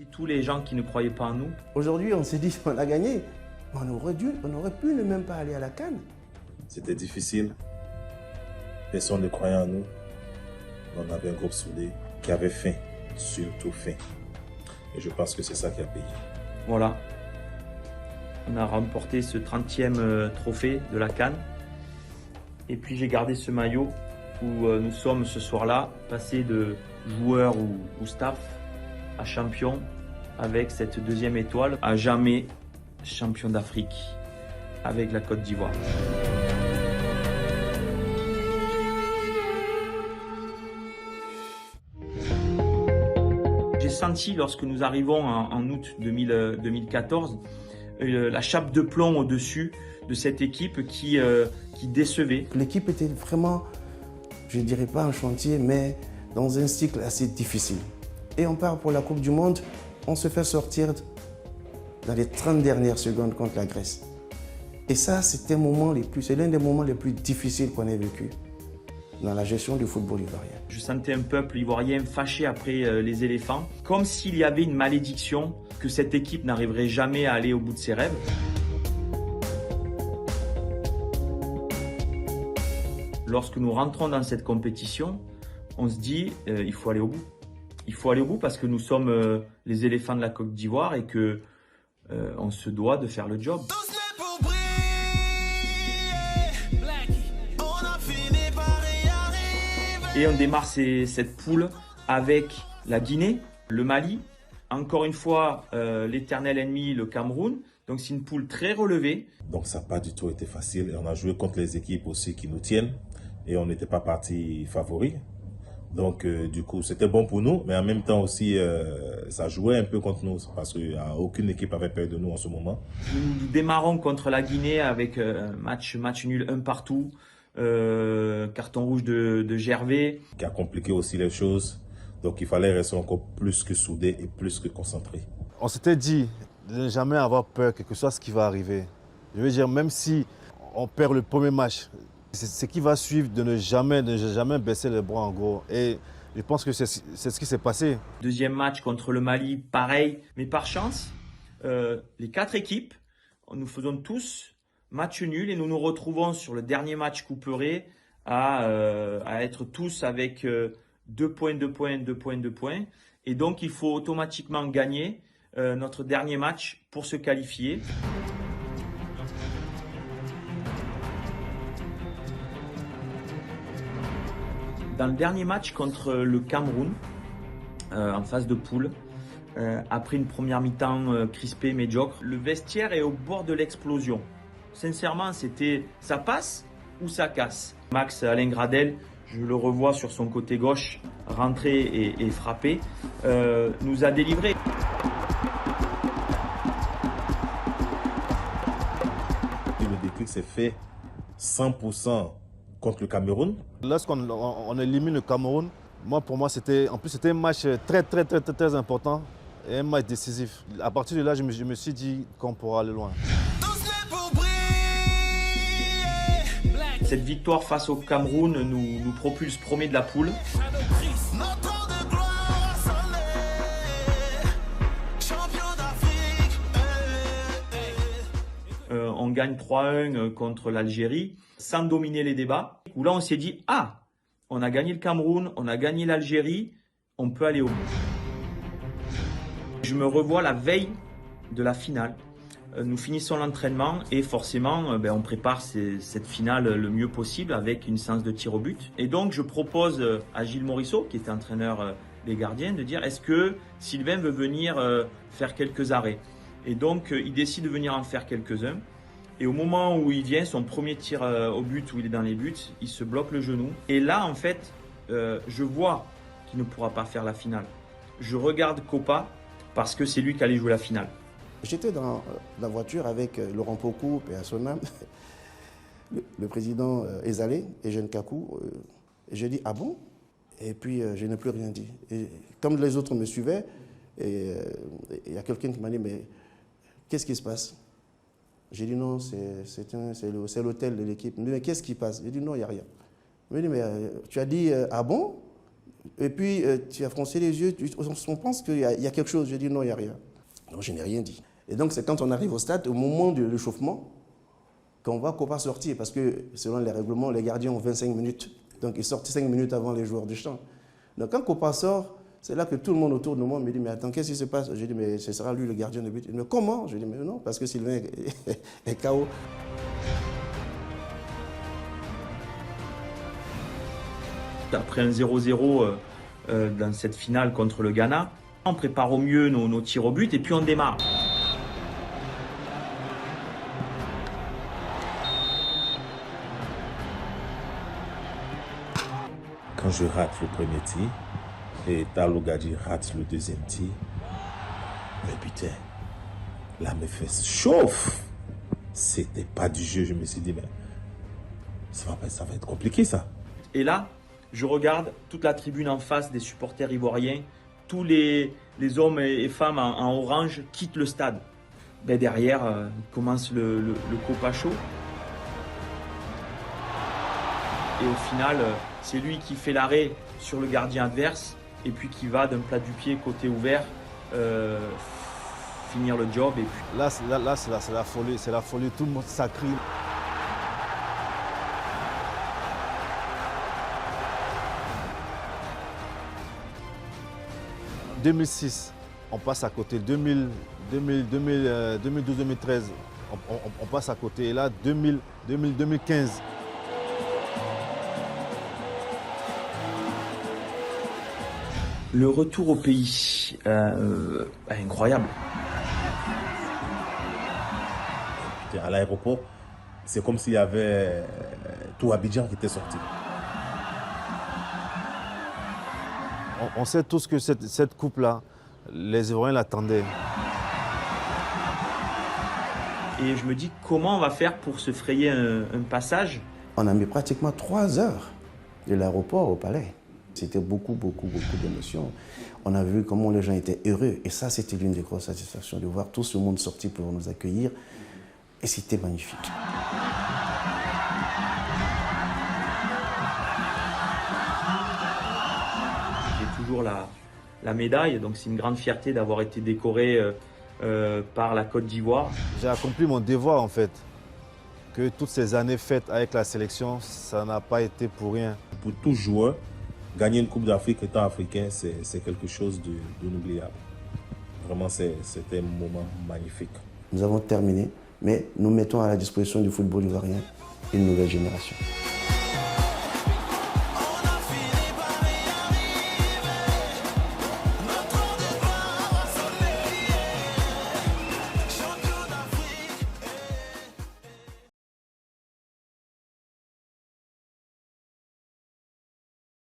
Tous les gens qui ne croyaient pas en nous. Aujourd'hui, on s'est dit qu'on a gagné. On aurait pu ne même pas aller à la CAN. C'était difficile. Personne ne croyait en nous. On avait un groupe soudé qui avait faim, surtout faim. Et je pense que c'est ça qui a payé. Voilà. On a remporté ce 30e trophée de la CAN. Et puis j'ai gardé ce maillot où nous sommes ce soir-là, passés de joueurs ou staff à champion avec cette 2e étoile, à jamais champion d'Afrique avec la Côte d'Ivoire. J'ai senti lorsque nous arrivons en août 2014 la chape de plomb au-dessus de cette équipe qui décevait. L'équipe était vraiment, je ne dirais pas en chantier, mais dans un cycle assez difficile. Et on part pour la Coupe du Monde, on se fait sortir dans les 30 dernières secondes contre la Grèce. Et ça, c'est l'un des moments les plus difficiles qu'on ait vécu dans la gestion du football ivoirien. Je sentais un peuple ivoirien fâché après les éléphants, comme s'il y avait une malédiction que cette équipe n'arriverait jamais à aller au bout de ses rêves. Lorsque nous rentrons dans cette compétition, on se dit il faut aller au bout. Il faut aller au bout parce que nous sommes les éléphants de la Côte d'Ivoire et que on se doit de faire le job. Et on démarre cette poule avec la Guinée, le Mali, encore une fois l'éternel ennemi, le Cameroun. Donc c'est une poule très relevée. Donc ça n'a pas du tout été facile. Et on a joué contre les équipes aussi qui nous tiennent et on n'était pas parti favori. Donc du coup c'était bon pour nous, mais en même temps aussi ça jouait un peu contre nous parce qu'aucune équipe avait peur de nous en ce moment. Nous démarrons contre la Guinée avec match nul 1 partout. Carton rouge de Gervais. Qui a compliqué aussi les choses. Donc il fallait rester encore plus que soudé et plus que concentré. On s'était dit de ne jamais avoir peur, quel que soit ce qui va arriver. Je veux dire, même si on perd le premier match, c'est ce qui va suivre de ne jamais baisser les bras en gros. Et je pense que c'est ce qui s'est passé. 2e match contre le Mali, pareil. Mais par chance, les 4 équipes, nous faisons tous match nul et nous nous retrouvons sur le dernier match couperé à être tous avec 2 points. Et donc il faut automatiquement gagner notre dernier match pour se qualifier. Dans le dernier match contre le Cameroun, en phase de poule, après une première mi-temps crispée, médiocre, le vestiaire est au bord de l'explosion. Sincèrement, c'était ça passe ou ça casse. Max Alain Gradel, je le revois sur son côté gauche, rentrer et frapper, nous a délivré. Le déclic s'est fait 100% contre le Cameroun. Lorsqu'on élimine le Cameroun, pour moi, c'était un match très important et un match décisif. À partir de là, je me suis dit qu'on pourra aller loin. Cette victoire face au Cameroun nous propulse premier de la poule. On gagne 3-1 contre l'Algérie sans dominer les débats. Où là on s'est dit on a gagné le Cameroun, on a gagné l'Algérie, on peut aller au bout. Je me revois la veille de la finale. Nous finissons l'entraînement et forcément on prépare cette finale le mieux possible avec une séance de tir au but. Et donc je propose à Gilles Morisseau, qui était entraîneur des gardiens, de dire est-ce que Sylvain veut venir faire quelques arrêts. Et donc il décide de venir en faire quelques-uns. Et au moment où il vient, son premier tir au but, où il est dans les buts, il se bloque le genou. Et là en fait je vois qu'il ne pourra pas faire la finale. Je regarde Kopa parce que c'est lui qui allait jouer la finale. J'étais dans la voiture avec Laurent Pokou, paix à son âme, le président Ezalé et Jeune Kakou. Et j'ai dit, ah bon? Et puis je n'ai plus rien dit. Et comme les autres me suivaient, il y a quelqu'un qui m'a dit, mais qu'est-ce qui se passe? J'ai dit, non, c'est l'hôtel de l'équipe. Mais qu'est-ce qui passe? J'ai dit, non, il n'y a rien. Il m'a dit, mais tu as dit, ah bon? Et puis, tu as froncé les yeux, on pense qu'il y a quelque chose. J'ai dit non, il n'y a rien. Non, je n'ai rien dit. Et donc, c'est quand on arrive au stade, au moment de l'échauffement, qu'on voit Kopa sortir. Parce que, selon les règlements, les gardiens ont 25 minutes. Donc, ils sortent 5 minutes avant les joueurs du champ. Donc, quand Kopa sort, c'est là que tout le monde autour de moi me dit, mais attends, qu'est-ce qui se passe? Je dis, mais ce sera lui le gardien de but. Mais comment? Je dis, mais non, parce que Sylvain est KO. Après un 0-0 dans cette finale contre le Ghana, on prépare au mieux nos tirs au but et puis on démarre. Quand je rate le premier tir et Talo Gadji rate le deuxième tir, mais putain, là mes fesses chauffent. C'était pas du jeu, je me suis dit, mais ça va être compliqué ça. Et là, je regarde toute la tribune en face des supporters ivoiriens. Tous les hommes et femmes en orange quittent le stade. Ben derrière, commence le Kopa Show. Et au final, c'est lui qui fait l'arrêt sur le gardien adverse et puis qui va d'un plat du pied côté ouvert finir le job. Et puis... Là, c'est la folie, tout le monde s'accrie. En 2006, on passe à côté. 2012-2013, on passe à côté. Et là, 2015. Le retour au pays, incroyable. À l'aéroport, c'est comme s'il y avait tout Abidjan qui était sorti. On sait tous que cette coupe-là, les Ivoiriens l'attendaient. Et je me dis, comment on va faire pour se frayer un passage? On a mis pratiquement 3 heures de l'aéroport au palais. C'était beaucoup d'émotions. On a vu comment les gens étaient heureux. Et ça, c'était l'une des grosses satisfactions de voir tout ce monde sorti pour nous accueillir. Et c'était magnifique. J'ai toujours la médaille, donc c'est une grande fierté d'avoir été décoré par la Côte d'Ivoire. J'ai accompli mon devoir en fait. Que toutes ces années faites avec la sélection, ça n'a pas été pour rien. Pour tout joueur, gagner une Coupe d'Afrique étant africain, c'est quelque chose d'inoubliable. Vraiment, c'était un moment magnifique. Nous avons terminé, mais nous mettons à la disposition du football ivoirien une nouvelle génération.